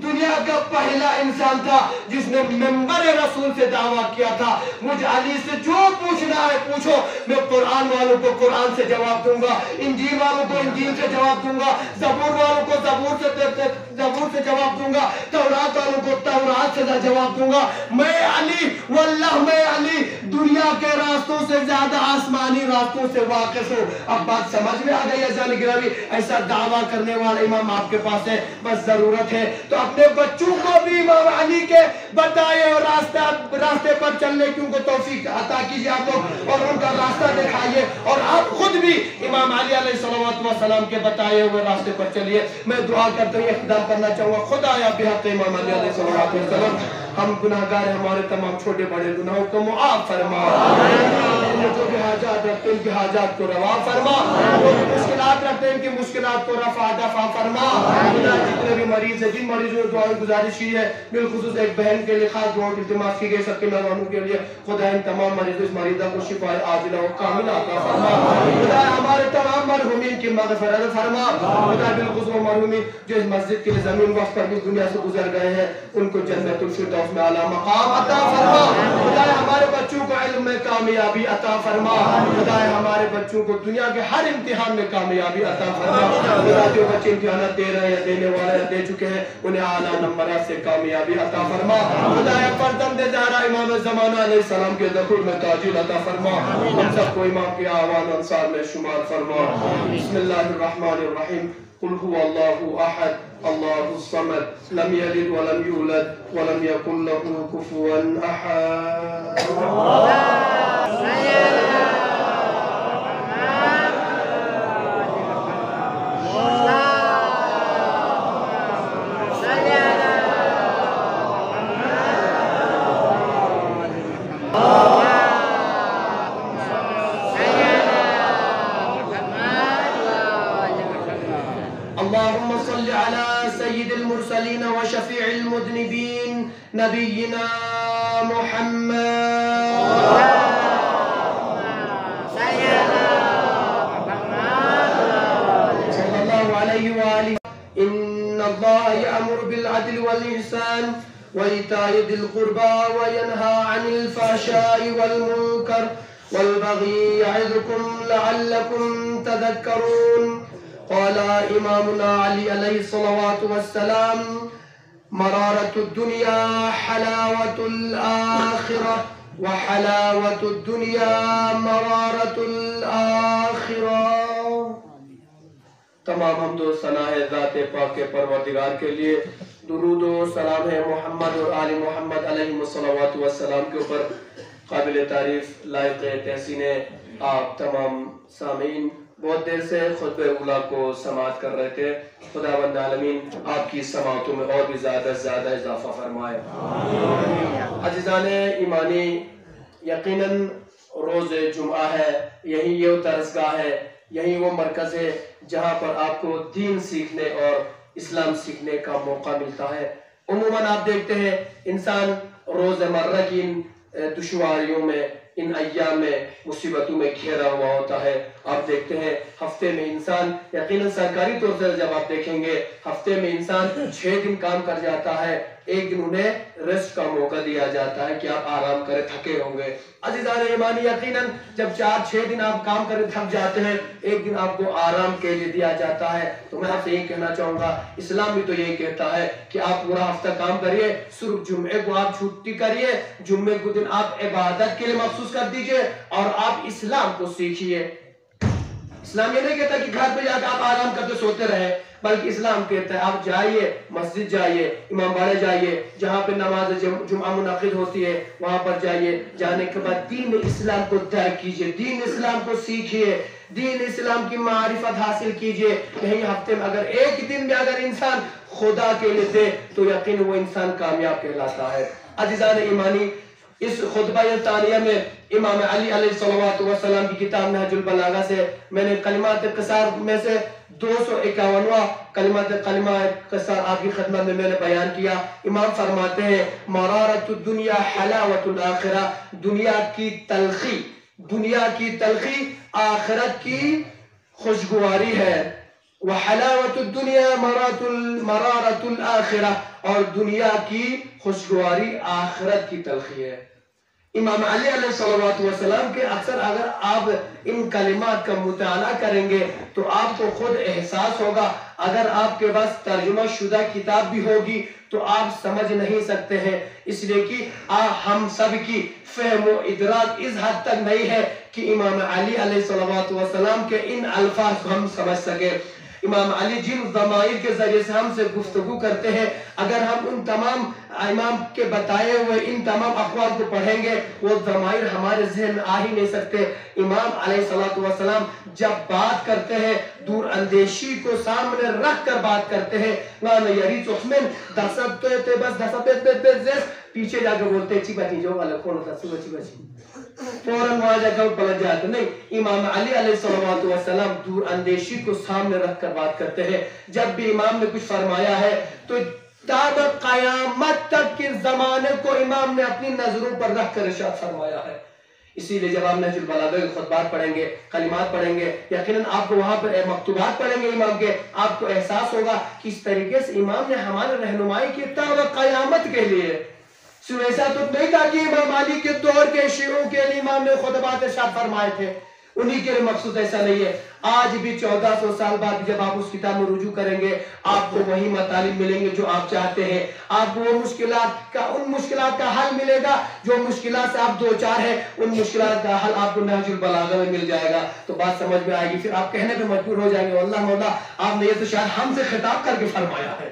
دنیا کا پہلا انسان تھا جس نے منبر رسول سے دعویٰ کیا تھا مجھ علی سے جو پوچھنا ہے پوچھو میں قرآن والوں کو قرآن سے جواب دوں گا انجیل والوں کو انجیل سے جواب دوں گا زبور والوں کو زبور سے جواب دوں گا تورات والوں کو تورات سے جواب دوں گا میں علی واللہ میں علی دنیا کے راستوں سے زیادہ آسمانی راستوں سے واقف ہوں اب بات سمجھ میں آ گئی عزیزان گرامی ایسا دعویٰ کرنے والا امام آپ کے پاس ہے بس ضرورت ہے تو اپنے بچوں کو بھی امام علی کے بتائے اور راستے پر چلنے کی ان کو توفیق عطا کیجئے آپ لوگ اور ان کا راستہ دکھائیے اور آپ خود بھی امام علی علیہ السلام کے بتائے ہوئے راستے پر چلیے میں دعا کرتا ہوں اقدام کرنا چاہوں گا خدا یا بحق امام علی علیہ السلام ہم گناہگار ہیں ہمارے تمام چھوٹے بڑے گناہوں کو معاف فرما جو بھی حاجات رکھتے ہیں ان کی حاجات کو روا فرما جو مشکلات رکھتے ہیں ان کی مشکلات کو رفع دفع فرما خدا جتنے بھی مریض ہیں جن مریضوں نے دعائیں گزارش کی ہے بالخصوص ایک بہن کے لیے خاص دعا کی التماس کی گئی سب کے مہمانوں کے لیے خدا ان تمام مریضوں اس مریضہ کو شفا عاجلہ و کاملہ عطا فرما خدا ہمارے تمام مرحومین کی مغفرت فرما خدا بالخصوص مرحومین جو اس مسجد کے لیے زمین وقت پر بھی دنیا سے گزر گئے ہیں ان کو جنت الفردوس میں اعلیٰ مقام عطا فرما خدا ہمارے بچوں کو علم میں کامیابی عطا فرما خدا ہمارے بچوں کو دنیا کے ہر امتحان میں کامیابی عطا فرما خدا جو بچے امتحانات دے رہے ہیں دینے والے دے چکے ہیں انہیں اعلیٰ نمبرات سے کامیابی عطا فرما خدایا فرزند زہرا امام زمانہ علیہ السلام کے ظہور میں تاجیل عطا فرما ہم سب کو امام کے اعوان انصار میں شمار فرما بسم اللہ الرحمن الرحیم قل هو الله احد الله الصمد لم يلد ولم يولد ولم يكن له كفوا احد اللهم صل على سيد المرسلين وشفيع المذنبين نبينا محمد صلى الله عليه وآله إن الله يأمر بالعدل والإحسان وإيتاء ذي القربى وينهى عن الفحشاء والمنكر والبغي يعظكم لعلكم تذكرون قال إمامنا علي عليه الصلاة والسلام مرارة الدنيا حلاوة الآخرة وحلاوة الدنيا مرارة الآخرة تمام حمد و ثنا ہے ذات پاک پروردگار کے لیے درود و سلام ہے محمد اور آل محمد علیہ الصلوات والسلام کے اوپر قابل تعریف لائق تحسین آپ تمام سامعین بہت دیر سے خطبہ اولیٰ کو سماعت کر رہے تھے خداوند عالمین آپ کی سماعتوں میں اور بھی زیادہ اضافہ فرمائے عزیزان ایمانی یقیناً روز جمعہ ہے یہی یہ درسگاہ ہے یہی وہ مرکز ہے جہاں پر آپ کو دین سیکھنے اور اسلام سیکھنے کا موقع ملتا ہے عموماً آپ دیکھتے ہیں انسان روز مرہ کی ان دشواریوں میں ان ایام میں مصیبتوں میں گھیرا ہوا ہوتا ہے آپ دیکھتے ہیں ہفتے میں انسان یقیناً سرکاری طور سے جب آپ دیکھیں گے ہفتے میں انسان 6 دن کام کر جاتا ہے ایک دن انہیں ریسٹ کا موقع دیا جاتا ہے کہ آپ آرام کریں تھکے ہوں گے عزیزان ایمانی یقیناً جب 4-6 دن آپ کام کریں تھک جاتے ہیں ایک دن آپ کو آرام کے لیے دیا جاتا ہے تو میں آپ سے یہ کہنا چاہوں گا اسلام بھی تو یہی کہتا ہے کہ آپ پورا ہفتہ کام کریے صرف جمعے کو آپ چھٹی کریے جمعے کو دن آپ عبادت کے لیے مخصوص کر دیجئے اور آپ اسلام کو سیکھیے اسلام یہ نہیں کہتا کہ گھر پہ جا کے آپ آرام کرتے سوتے رہے بلکہ اسلام کہتا ہے آپ جائیے مسجد جائیے امام باڑے جائیے جہاں پہ نماز جمعہ منعقد ہوتی ہے وہاں پر جائیے جانے کے بعد دین اسلام کو درک کیجئے دین اسلام کو سیکھیے دین اسلام کی معرفت حاصل کیجئے یہی ہفتے میں اگر ایک دن میں اگر انسان خدا کے لیے دے تو یقین وہ انسان کامیاب کہلاتا ہے عزیزان ایمانی اس خطبہ ثانیہ میں امام علی علیہ السلام کی کتاب نہج البلاغہ سے میں نے کلمات قصار میں سے 251واں کلمہ قصار آپ کی خدمت میں نے بیان کیا امام فرماتے ہیں مرارت الدنیا حلاوت الاخرہ دنیا کی تلخی آخرت کی خوشگواری ہے وحلاوت الدنیا مرارت الاخرہ اور دنیا کی خوشگواری آخرت کی تلخی ہے امام علی علیہ السلام کے اکثر اگر آپ ان کلمات کا مطالعہ کریں گے تو آپ کو خود احساس ہوگا اگر آپ کے پاس ترجمہ شدہ کتاب بھی ہوگی تو آپ سمجھ نہیں سکتے ہیں اس لیے کہ ہم سب کی فہم و ادراک اس حد تک نہیں ہے کہ امام علی علیہ السلام کے ان الفاظ کو ہم سمجھ سکیں امام علی جن ضمائر کے ذریعے سے ہم سے گفتگو کرتے ہیں اگر ہم ان تمام امام کے بتائے ہوئے ان تمام اقوال کو پڑھیں گے وہ ضمائر ہمارے ذہن میں آ ہی نہیں سکتے امام علیہ السلام جب بات کرتے ہیں دور اندیشی کو سامنے رکھ کر بات کرتے ہیں پیچھے جا کے بولتے ہیں چی بچی جو والا کون ہوتا ہے چی بچی فوراً وہاں جا کر پلٹ جاتے نہیں امام علی علیہ السلام دور اندیشی کو سامنے رکھ کر بات کرتے ہیں جب بھی امام نے کچھ فرمایا ہے تو تاب قیامت تک کے زمانے کو امام نے اپنی نظروں پر رکھ کر ارشاد فرمایا ہے اسی لئے جب آپ نہج البلاغہ کے خطبات پڑھیں گے کلمات پڑھیں گے یقیناً آپ کو وہاں پر مکتوبات پڑھیں گے امام کے آپ کو احساس ہوگا کہ اس طریقے سے امام نے ہمارے رہنمائی کی تاب قیامت کے لیے صرف ایسا تو نہیں تھا کہ امام علی کے دور کے شیعوں کے لیے امام نے خطبات ارشاد فرمائے تھے انہی کے لیے مخصوص ایسا نہیں ہے. آج بھی 1400 سال بعد جب آپ اس کتاب میں رجوع کریں گے آپ کو وہی مطالب ملیں گے جو آپ چاہتے ہیں. آپ کو وہ ان مشکلات کا حل ملے گا جو مشکلات سے آپ دو چار ہیں. ان مشکلات کا حل آپ کو نہج البلاغہ میں مل جائے گا. تو بات سمجھ میں آئے گی. پھر آپ کہنے پہ مجبور ہو جائیں گے واللہ مولا آپ نے یہ تو شاید ہم سے خطاب کر کے فرمایا ہے.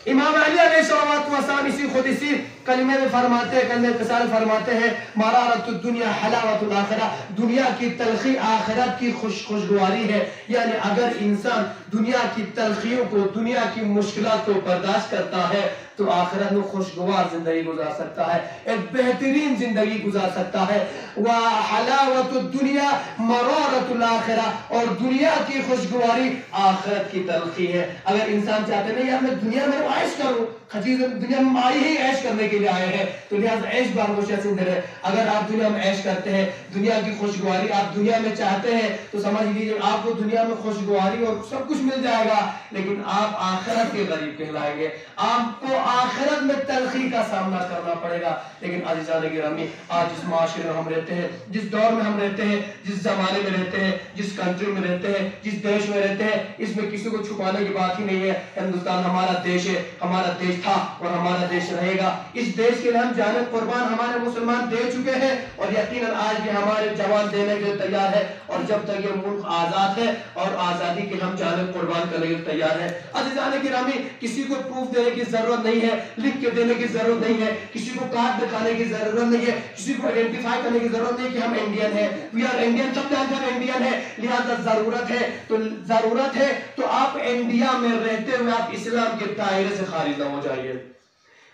امام علی علیہ السلام اسی کلمے میں فرماتے ہیں, کلمہ قصال فرماتے ہیں مرارت الدنیا حلاوت الاخرہ, دنیا کی تلخی آخرت کی خوشگواری ہے. یعنی اگر انسان دنیا کی تلخیوں کو, دنیا کی مشکلات کو برداشت کرتا ہے تو آخرت میں خوشگوار زندگی گزار سکتا ہے, ایک بہترین زندگی گزار سکتا ہے. وحلاوت الدنیا مرارت الاخرہ, اور دنیا کی خوشگواری آخرت کی تلخی ہے. اگر انسان چاہتے نہیں یار میں دنیا میں عیش کروں, دنیا میں آئی ہی عیش کرنے کے لیے آئے ہیں تو لہٰذا عیش بارگوشہ سے اندر ہے. اگر آپ دنیا میں عیش کرتے ہیں, دنیا کی خوشگواری آپ دنیا میں چاہتے ہیں تو سمجھ لیجیے آپ کو دنیا میں خوشگواری اور سب کچھ مل جائے گا, لیکن آپ آخرت کے غریب کہلائیں گے. آپ کو آخرت میں تلخی کا سامنا کرنا پڑے گا. لیکن عزیزان گرامی آج جس معاشرے میں ہم رہتے ہیں, جس دور میں ہم رہتے ہیں, جس زمانے میں رہتے ہیں, جس کنٹری میں رہتے ہیں, جس دیش میں رہتے ہیں, اس میں کسی کو چھپانے کی بات ہی نہیں ہے. ہندوستان ہمارا دیش ہے, ہمارا دیش تھا اور ہمارا دیش رہے گا. اس دیش کے لیے ہم جان قربان ہمارے مسلمان دے چکے ہیں اور یقیناً آج بھی ہمارے جوان دینے کے لیے تیار ہے. اور جب تک یہ ملک آزاد ہے اور آزادی کے ہم جان قربان کرنے کے لیے تیار ہے. عزیزان گرامی کسی کو پروف دینے کی ضرورت نہیں ہے, لکھ کے دینے کی ضرورت نہیں ہے, کسی کو کارڈ دکھانے کی ضرورت نہیں ہے, کسی کو آئیڈینٹیفائی کرنے کی ضرورت نہیں کہ ہم انڈین ہیں. وی آر انڈین, سب جانتے ہیں انڈین ہے. لہذا ضرورت ہے تو آپ انڈیا میں رہتے ہوئے آپ اسلام کے دائرے سے خارج نہ ہو جائیے.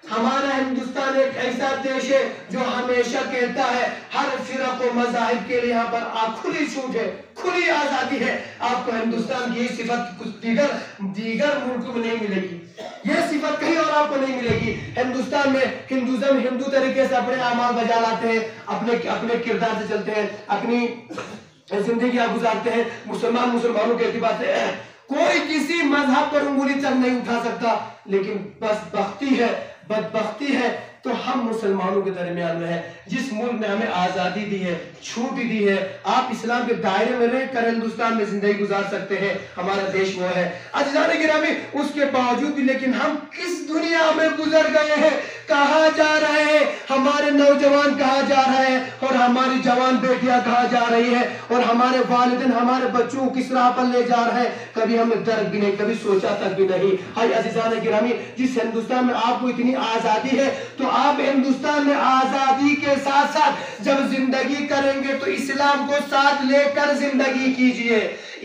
ہمارا ہندوستان ایک ایسا دیش ہے جو ہمیشہ کہتا ہے ہر فرق و مذاہب کے لیے یہاں پر کھلی چھوٹ ہے, کھلی آزادی ہے. آپ کو ہندوستان کی صفت کچھ دیگر ملکوں میں نہیں ملے گی, یہ صفت کہیں اور آپ کو نہیں ملے گی. ہندوستان میں ہندوازم ہندو طریقے سے اپنے اعمال بجا لاتے ہیں, اپنے کردار سے چلتے ہیں, اپنی زندگیاں گزارتے ہیں. مسلمانوں کے اعتبار سے کوئی کسی مذہب پر انگلی تک نہیں اٹھا سکتا. لیکن بس بدبختی ہے تو ہم مسلمانوں کے درمیان میں ہے. جس ملک نے ہمیں آزادی دی ہے, چھوٹ دی ہے, آپ اسلام کے دائرے میں رہ کر ہندوستان میں زندگی گزار سکتے ہیں, ہمارا دیش وہ ہے. عزیزان گرامی اس کے باوجود بھی لیکن ہم کس دنیا میں گزر گئے ہیں, کہاں جا رہے ہیں, ہمارے نوجوان کہاں جا رہے ہیں اور ہماری جوان بیٹیاں کہاں جا رہی ہیں اور ہمارے والدین ہمارے بچوں کو کس راہ پر لے جا رہے ہیں, کبھی ہم نے درک بھی نہیں, کبھی سوچا تک بھی نہیں. ہائی عزیزان گرامی جس ہندوستان میں آپ کو اتنی آزادی ہے تو آپ ہندوستان میں آزادی کے ساتھ ساتھ جب زندگی کریں گے تو اسلام کو ساتھ لے کر زندگی کیجئے.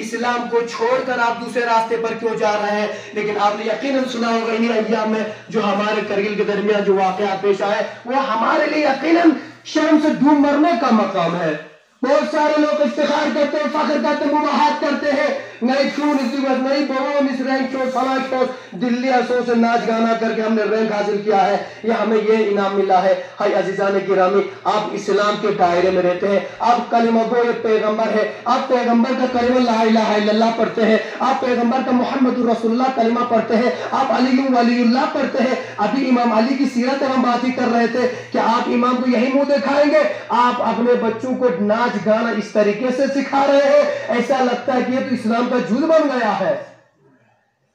اسلام کو چھوڑ کر آپ دوسرے راستے پر کیوں جا رہے ہیں. لیکن آپ نے یقیناً سنا ہوگا انہی ایام میں جو ہمارے کرگل کے درمیان جو واقعات پیش آئے وہ ہمارے لیے یقیناً شرم سے ڈوب مرنے کا مقام ہے. بہت سارے لوگ افتخار کرتے ہیں, فخر کرتے ہیں, مباحث کرتے ہیں, نئی خون اس وقت نئی بوم اس رینک شو فلاں شو دلی اسو سے ناچ گانا کر کے ہم نے رینک حاصل کیا ہے یا ہمیں یہ انعام ملا ہے. ہائی عزیزان گرامی آپ اسلام کے دائرے میں رہتے ہیں, آپ کلمہ گو ایک پیغمبر ہے, آپ پیغمبر کا کلمہ لا الہ الا اللہ پڑھتے ہیں, آپ پیغمبر کا محمد رسول اللہ کلمہ پڑھتے ہیں, آپ علی ولی اللہ پڑھتے ہیں. ابھی امام علی کی سیرت ہم بات ہی کر رہے تھے کہ آپ امام کو یہی منہ دکھائیں گے, آپ اپنے بچوں کو ناچ گانا اس طریقے سے سکھا رہے ہیں ایسا لگتا ہے کہ یہ تو اسلام کا جز بن گیا ہے.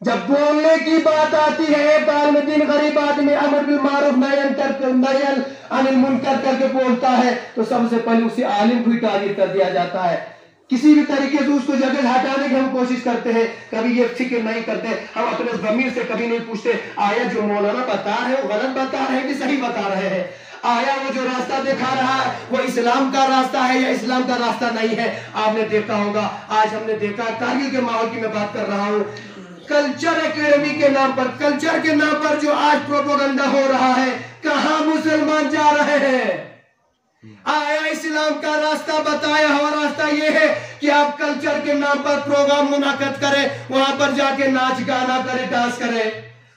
جب بولنے کی بات آتی ہے ایک عالم دین غریب آدمی امر بالمعروف نہی عن المنکر کر کے بولتا ہے تو سب سے پہلے اسی عالم کو ہی ٹارگٹ کر دیا جاتا ہے. کسی بھی طریقے سے اس کو جگہ ہٹانے کی ہم کوشش کرتے ہیں, کبھی یہ فکر نہیں کرتے, ہم اپنے ضمیر سے کبھی نہیں پوچھتے آیا جو مولانا بتا رہے ہیں وہ غلط بتا رہے ہیں کہ صحیح بتا رہے ہیں, آیا وہ جو راستہ دکھا رہا ہے وہ اسلام کا راستہ ہے یا اسلام کا راستہ نہیں ہے. آپ نے دیکھا ہوگا, آج ہم نے دیکھا کارگل کے ماحول کی میں بات کر رہا ہوں, کلچر اکیڈمی کے نام پر, کلچر کے نام پر جو آج پروپیگنڈا ہو رہا ہے, کہاں مسلمان جا رہے ہیں. آیا اسلام کا راستہ بتایا ہوا راستہ یہ ہے کہ آپ کلچر کے نام پر پروگرام منعقد کریں, وہاں پر جا کے ناچ گانا کریں, ڈانس کریں,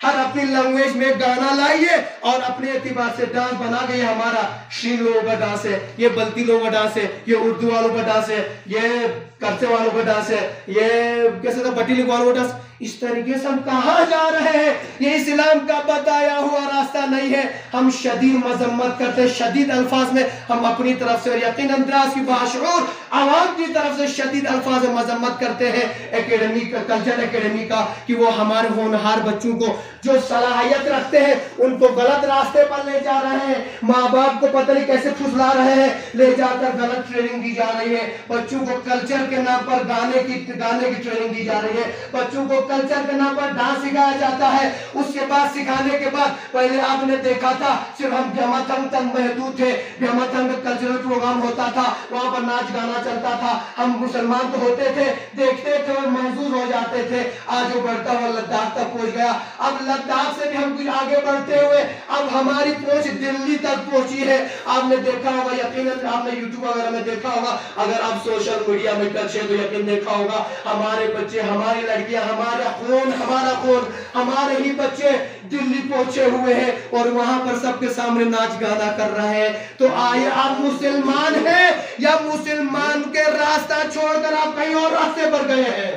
ہر اپنی لینگویج میں گانا لائیے اور اپنے اعتبار سے ڈانس بنا گئے. ہمارا شین لوگوں کا ڈانس ہے, یہ بلتی لوگوں کا ڈانس ہے, یہ اردو والوں کا ڈانس ہے, یہ کرچے والوں کا ڈانس ہے, یہ کیسے تھا بٹی لوگ والوں کا ڈانس. اس طریقے سے ہم کہاں جا رہے ہیں؟ یہ اسلام کا بتایا ہوا راستہ نہیں ہے. ہم شدید مذمت کرتے ہیں، شدید الفاظ میں ہم اپنی طرف سے اور یقیناً دراز کی باشعور عوام کی طرف سے شدید الفاظ میں مذمت کرتے ہیں اکیڈمی کا، کلچر اکیڈمی کا، کہ وہ ہمارے ہونہار بچوں کو جو صلاحیت رکھتے ہیں ان کو غلط راستے پر لے جا رہے ہیں. ماں باپ کو پتہ نہیں کیسے پھسلا رہے ہیں، لے جا کر غلط ٹریننگ دی جا رہی ہے. بچوں کو کلچر کے نام پر گانے کی ٹریننگ دی جا رہی ہے. بچوں کو کلچر کے نام پر ڈانس سکھایا جاتا ہے. اس کے بعد سکھانے کے بعد پہلے آپ نے دیکھا تھا صرف ہم بیامتھنگ تک محدود تھے. بیامتھنگ میں کلچرل پروگرام ہوتا تھا، وہاں پر ناچ گانا چلتا تھا. ہم مسلمان تو ہوتے تھے، دیکھتے تھے اور محظوظ ہو جاتے تھے. آج وہ بڑھتا ہوا لداخ تک پہنچ گیا. اب لداخ سے بھی ہم کچھ آگے بڑھتے ہوئے اب ہماری پہنچ دلی تک پہنچی ہے. آپ نے دیکھا ہوگا، یقیناً آپ نے یوٹیوب وغیرہ میں دیکھا ہوگا، اگر آپ سوشل میڈیا میں ٹچ ہے تو یقین دیکھا ہوگا ہمارے بچے، ہماری لڑکیاں، ہمارا خون، ہمارے ہی بچے دلی پہنچے ہوئے ہیں اور وہاں پر سب کے سامنے ناچ گانا کر رہے ہیں. تو آئے آپ مسلمان ہیں یا مسلمان کے راستہ چھوڑ کر آپ کہیں اور راستے پر گئے ہیں؟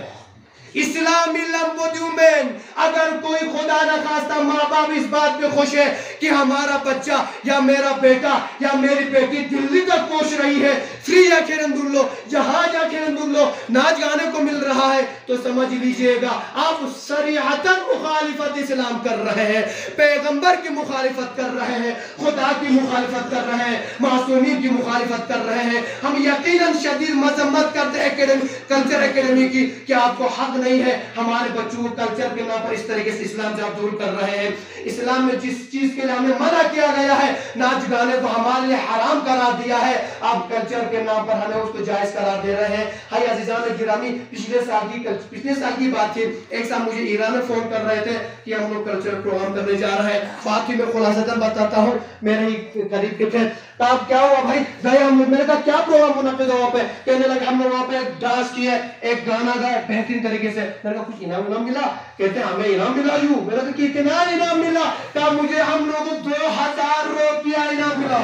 اسلامی لمبودیومین اگر کوئی خدا نخواستہ ماں باپ اس بات پہ خوش ہے کہ ہمارا بچہ یا میرا بیٹا یا میری بیٹی دلی تک پہنچ رہی ہے، فری یا کھیرندلو، جہاں جا کھیرندلو ناچ گانے کو مل رہا ہے، تو سمجھ لیجئے گا آپ صریحتاً مخالفت اسلام کر رہے ہیں، پیغمبر کی مخالفت کر رہے ہیں، خدا کی مخالفت کر رہے ہیں، معصومین کی مخالفت کر رہے ہیں. ہم یقیناً شدید مذمت کرتے ہیں کلچر اکیڈمی کی کہ آپ کو حق نہیں ہے ہمارے بچوں کو کلچر کے نام پر اس طریقے سے اسلام سے آپ دور کر رہے ہیں. اسلام میں جس چیز کے لیے ہمیں منع کیا گیا ہے، ناچ گانے کو ہمارے لیے حرام قرار دیا ہے، آپ کلچر کے نام پر ہمیں اس کو جائز قرار دے رہے ہیں. ہائی عزیزان گرامی، پچھلے سال کی بات تھی، ایک صاحب مجھے ایران میں فون کر رہے تھے کہ ہم لوگ کلچر پروگرام کرنے جا رہے ہیں. بات کی میں خلاصتاً بتاتا ہوں، میرے ہی قریب کے تھے. آپ کیا ہوا بھائی؟ گئے ہم، میں نے کہا کیا پروگرام منعقد ہوا پہ؟ کہنے لگے ہم نے وہاں پہ ڈانس کیا، ایک گانا گایا بہترین طریقے سے. میں نے کہا کچھ انعام ملا؟ کہتے ہیں ہمیں انعام ملا یوں. میں نے کہا کتنا انعام ملا؟ کہا مجھے ہم لوگوں 2000 روپیہ انعام ملا.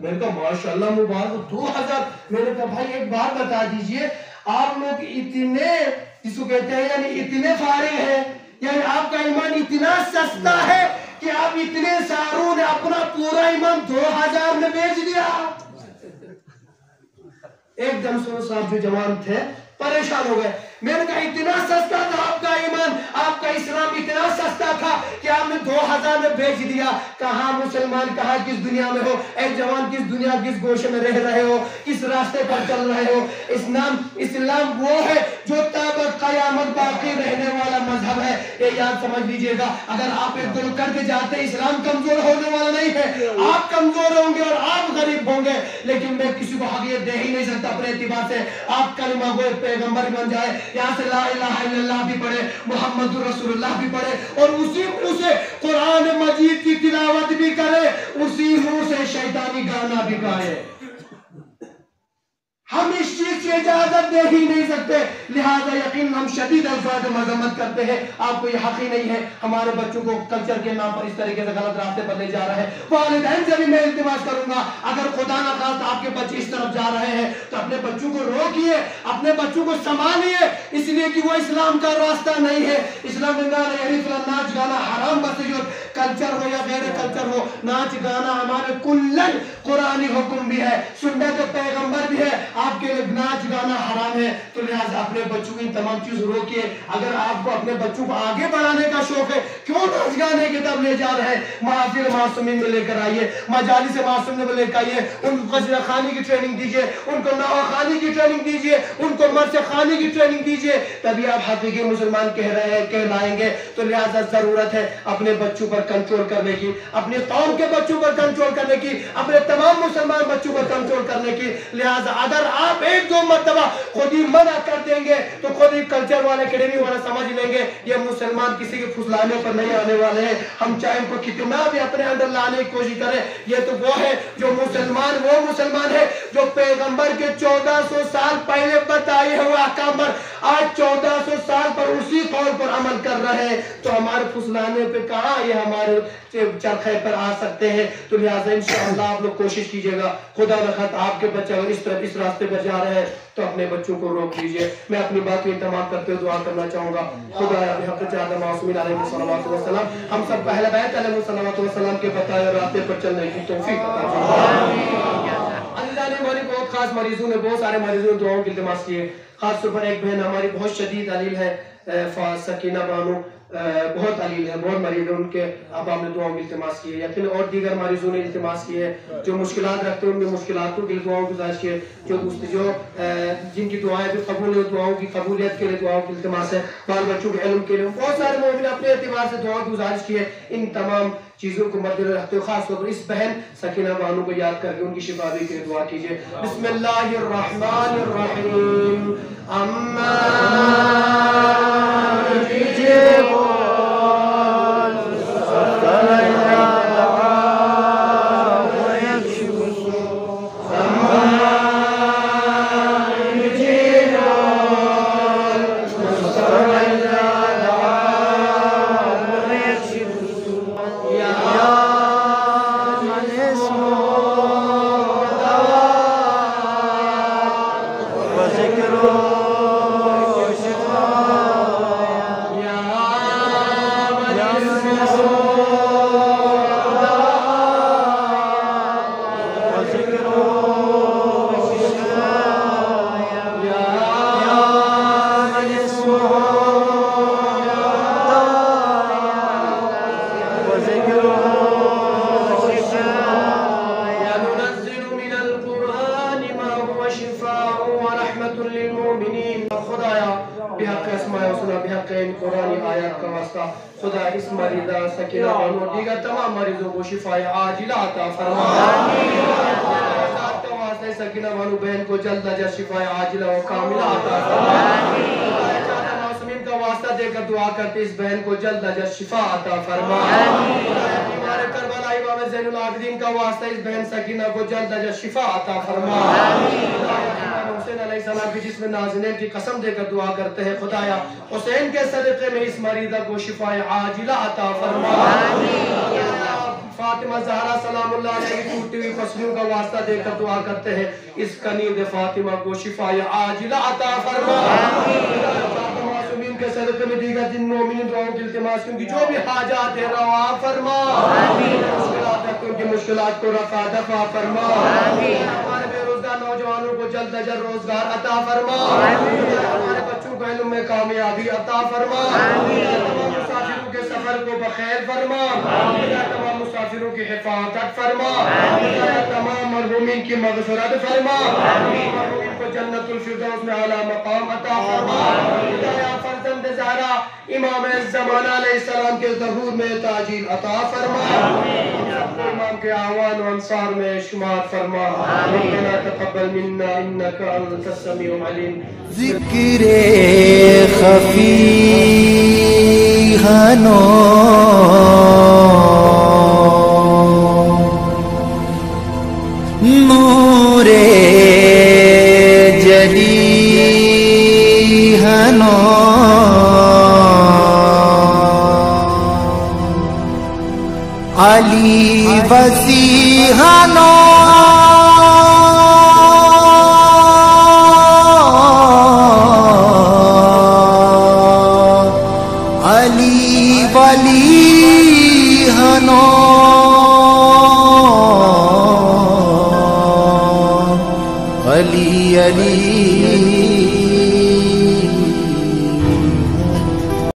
میں نے کہا ماشاءاللہ مبارک 2000. میں نے کہا بھائی ایک بات بتا دیجئے، آپ لوگ اتنے جس کو کہتے ہیں یعنی اتنے فارغ ہیں، یعنی آپ کا ایمان اتنا سستا ہے کہ آپ اتنے ساروں نے اپنا پورا ایمان 2000 میں بیچ دیا. ایک دم سے وہ صاحب جو جوان تھے پریشان ہو گئے. میں نے کہا اتنا سستا تھا آپ کا ایمان، آپ کا اسلام اتنا سستا تھا کہ آپ نے 2000 میں بیچ دیا. کہاں مسلمان، کہاں کس دنیا میں ہو؟ اے جوان، کس دنیا کس گوشے میں رہ رہے ہو؟ کس راستے پر چل رہے ہو؟ اسلام وہ ہے جو تاب قیامت باقی رہنے والا مذہب ہے. یہ یاد سمجھ لیجئے گا. اگر آپ ایک دل کر کے جاتے اسلام کمزور ہونے والا نہیں ہے، آپ کمزور ہوں گے اور آپ غریب ہوں گے، لیکن میں کسی کو حقیقت دے ہی نہیں سکتا اپنے اعتبار سے. آپ کلمہ گو پیغمبر بن جائے، یہاں سے لا الہ الا اللہ بھی پڑھے، محمد رسول اللہ بھی پڑھے اور اسی منہ سے قرآن مجید کی تلاوت بھی کرے، اسی منہ سے شیطانی گانا بھی گائے. ہم اس چیز کی اجازت دے ہی نہیں سکتے. لہذا یقین ہم شدید الفاظ میں مذمت کرتے ہیں. آپ کو یہ حق ہی نہیں ہے ہمارے بچوں کو کلچر کے نام پر اس طریقے سے غلط راستے پر لے جا رہے ہیں. والدین سے بھی میں التماس کروں گا، اگر خدا نہ خواستہ آپ کے بچے اس طرف جا رہے ہیں تو اپنے بچوں کو روکیے، اپنے بچوں کو سنبھالیے، اس لیے کہ وہ اسلام کا راستہ نہیں ہے. اسلام میں ناچ گانا حرام بس جو کلچر ہو یا غیر کلچر ہو، ناچ گانا ہمارے کلن قرآنی حکم بھی ہے، سنت پیغمبر بھی ہے. آپ کے لیے ناچ گانا حرام ہے. تو لہٰذا اپنے بچوں کو ان تمام چیز روکیے. اگر آپ کو اپنے بچوں کو آگے بڑھانے کا شوق ہے، کیوں ناچ گانے کی طرف لے جا رہے ہیں؟ محافل معصومین میں لے کر آئیے، مجالس معصومین میں لے کر آئیے، ان کو قصیدہ خوانی کی ٹریننگ دیجئے، ان کو نعت خوانی کی ٹریننگ دیجئے، ان کو مرثیہ خوانی کی ٹریننگ دیجئے، تبھی آپ حقیقی مسلمان کہلائیں گے. تو لہٰذا ضرورت ہے اپنے بچوں پر کنٹرول کرنے کی، اپنے قوم کے بچوں پر کنٹرول کرنے کی، اپنے تمام مسلمان بچوں پر کنٹرول کرنے کی. لہٰذا اگر آپ ایک دو مرتبہ خود ہی منع کر دیں گے تو خود ہی کلچر والے اکیڈمی والے سمجھ لیں گے یہ مسلمان کسی کے پھسلانے پر نہیں آنے والے ہیں. ہم چاہے ان کو کتنا بھی اپنے اندر لانے کی کوشش کریں، یہ تو وہ ہے جو مسلمان، وہ مسلمان ہے جو پیغمبر کے 1400 سال پہلے بتائے ہوئے احکام پر آج 1400 سال پر اسی قول پر عمل کر رہے ہیں، تو ہمارے پھسلانے پہ کہاں یہ ہمارے چرخے پر آ سکتے ہیں؟ تو لہٰذا انشاءاللہ آپ لوگ کوشش کیجئے گا، خدا نخواست آپ کے بچے اگر اس طرف اس راستے پر جا رہے ہیں تو اپنے بچوں کو روک لیجئے۔ میں اپنی بات کو تمام کرتے ہوئے دعا کرنا چاہوں گا۔ خدا بحق جعد معصومین علیہ الصلوۃ والسلام ہم سب کو اہل بیت علیہ الصلوۃ والسلام کے بتائے راستے پر چلنے کی توفیق عطا فرمائے۔ اللہ نے ہماری بہت خاص مریضوں نے، بہت سارے مریضوں نے دعاؤں کی التماس کی ہے۔ خاص طور پر ایک بہن ہماری بہت شدید علیل ہے، سکینہ بانو، بہت علیل ہے، بہت مریض ہے، ان کے اب ہم نے دعاؤں کی التماس کی ہے۔ یقین اور دیگر مریضوں نے التماس کی ہے، جو مشکلات رکھتے ہیں ان میں مشکلاتوں کے لیے دعاؤں کی گزارش کی ہے، جو جن کی دعائیں بھی قبول ہیں دعاؤں کی قبولیت کے لیے دعاؤں کی التماس ہے، بال بچوں کے علم کے لیے بہت سارے مومن اپنے اعتبار سے دعاؤں کی گزارش کی ہے۔ ان تمام چیزوں کو مد نظر رکھتے ہوئے خاص طور پر اس بہن سکینہ بانو کو یاد کر کے ان کی شفا بھی کے لیے دعا کیجیے۔ بسم اللہ الرحمن الرحیم۔ اما خدا اس مریضہ سکینہ بانو دیگر تمام مریضوں کو شفا عاجلہ عطا فرما۔ ذات کا واسطہ سکینہ بانو بہن کو جلد از جلد شفا عاجلہ و کاملہ عطا فرما۔ معصومین کا واسطہ دے کر دعا کرتے اس بہن کو جلد از جلد شفا عطا فرما۔ ہمارے کربلا امام زین العابدین کا واسطہ اس بہن سکینہ کو جلد از جلد شفا عطا فرما۔ حسین علیہ السلام کی جس میں نازنین کی قسم دے کر دعا کرتے ہیں، خدایا حسین کے صدقے میں اس مریضہ کو شفا عاجلہ عطا فرما۔ فاطمہ زہرا سلام اللہ علیہ کی ٹوٹی ہوئی پسلیوں کا واسطہ دے کر دعا کرتے ہیں، اس کنید فاطمہ کو شفا عاجلہ عطا فرما۔ معصومین کے صدقے میں دیگر جن مومنین دعاؤں کی التماس کی ان کی جو بھی حاجات ہے روا فرما۔ مشکلات رکھتے ان کی مشکلات کو رفع دفع فرما۔ ہمارے بے روزگار نوجوانوں کو جلد از جلد روزگار عطا فرما۔ ہمارے بچوں کو علم میں کامیابی عطا فرما۔ تمام مسافروں کے سفر کو بخیر فرما۔ تمام مسافروں کی حفاظت فرما۔ تمام مرحومین کی مغفرت فرما۔ مرحومین کو جنت الفردوس میں اعلیٰ مقام عطا فرما۔ فرزند زہرا امام الزمان علیہ السلام کے ظہور میں تاجیل عطا فرما۔ امام کے اعوان و انصار میں شمار فرما۔ ربنا تقبل منا انك انت السمیع العلیم۔ ذکر خفی ہنو نور جلی ہنو علی وسیع ہنو علی ولی ہنو علی علی